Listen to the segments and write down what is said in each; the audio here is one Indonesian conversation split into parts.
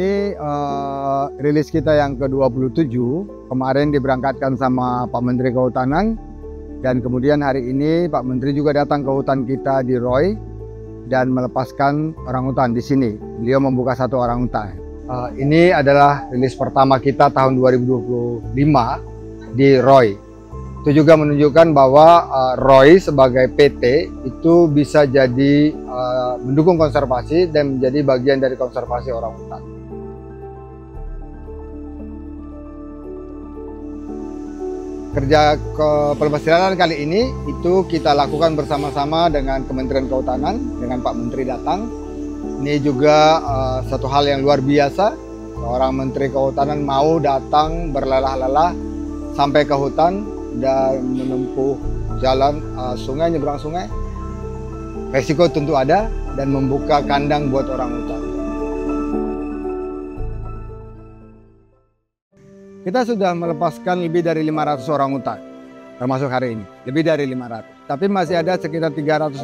ini rilis kita yang ke-27. Kemarin diberangkatkan sama Pak Menteri Kehutanan, dan kemudian hari ini Pak Menteri juga datang ke hutan kita di Roy dan melepaskan orangutan di sini. Beliau membuka satu orangutan. Ini adalah rilis pertama kita tahun 2025 di Roy. Itu juga menunjukkan bahwa Roy sebagai PT itu bisa jadi mendukung konservasi dan menjadi bagian dari konservasi orangutan. Kerja pelepasliaran kali ini itu kita lakukan bersama-sama dengan Kementerian Kehutanan, dengan Pak Menteri datang. Ini juga satu hal yang luar biasa. Seorang Menteri Kehutanan mau datang berlelah-lelah sampai ke hutan dan menempuh jalan sungai, nyeberang sungai. Resiko tentu ada, dan membuka kandang buat orangutan. Kita sudah melepaskan lebih dari 500 orangutan, termasuk hari ini, lebih dari 500. Tapi masih ada sekitar 350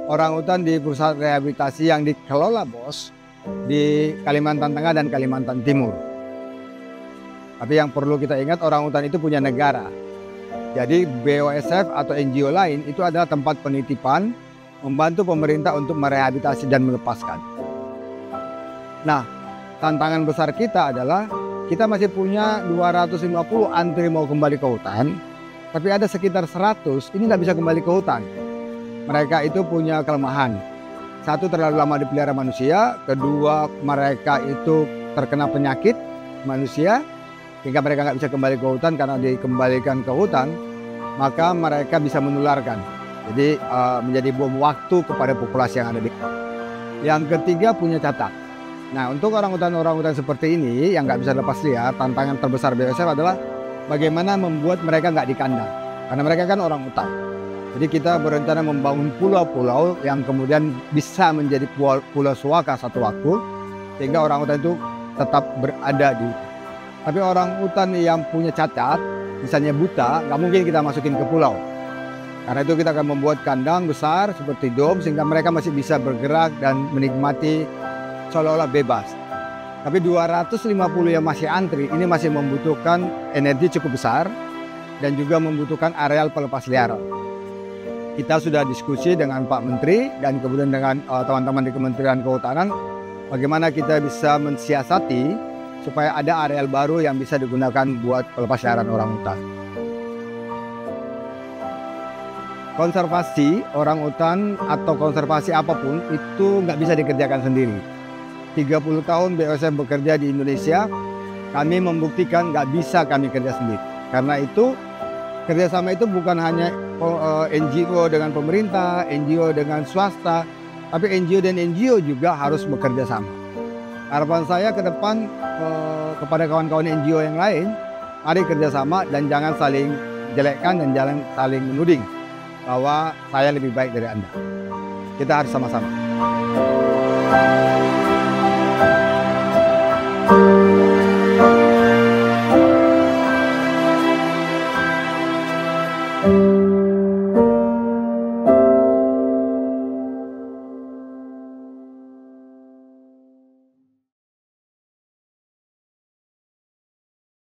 orangutan di pusat rehabilitasi yang dikelola BOS di Kalimantan Tengah dan Kalimantan Timur. Tapi yang perlu kita ingat, orangutan itu punya negara. Jadi BOSF atau NGO lain itu adalah tempat penitipan, membantu pemerintah untuk merehabilitasi dan melepaskan. Nah, tantangan besar kita adalah kita masih punya 250 antri mau kembali ke hutan, tapi ada sekitar 100 ini nggak bisa kembali ke hutan. Mereka itu punya kelemahan. Satu, terlalu lama dipelihara manusia. Kedua, mereka itu terkena penyakit manusia, sehingga mereka nggak bisa kembali ke hutan. Karena dikembalikan ke hutan, maka mereka bisa menularkan. Jadi menjadi bom waktu kepada populasi yang ada di. Yang ketiga, punya cacat. Nah, untuk orangutan-orangutan seperti ini yang nggak bisa lepas liar, tantangan terbesar BOSF adalah bagaimana membuat mereka nggak di kandang. Karena mereka kan orangutan. Jadi kita berencana membangun pulau-pulau yang kemudian bisa menjadi pulau suaka satu waktu, sehingga orangutan itu tetap berada di hutan. Tapi orangutan yang punya cacat, misalnya buta, nggak mungkin kita masukin ke pulau. Karena itu kita akan membuat kandang besar seperti dom, sehingga mereka masih bisa bergerak dan menikmati seolah-olah bebas. Tapi 250 yang masih antri, ini masih membutuhkan energi cukup besar dan juga membutuhkan areal pelepasliaran. Kita sudah diskusi dengan Pak Menteri dan kemudian dengan teman-teman di Kementerian Kehutanan, bagaimana kita bisa mensiasati supaya ada areal baru yang bisa digunakan buat pelepasliaran orangutan. Konservasi orangutan atau konservasi apapun itu nggak bisa dikerjakan sendiri. 30 tahun BOSF bekerja di Indonesia, kami membuktikan nggak bisa kami kerja sendiri. Karena itu kerjasama itu bukan hanya NGO dengan pemerintah, NGO dengan swasta, tapi NGO dan NGO juga harus bekerja sama. Harapan saya ke depan kepada kawan-kawan NGO yang lain, mari kerjasama dan jangan saling jelekkan dan jangan saling menuding bahwa saya lebih baik dari Anda. Kita harus sama-sama.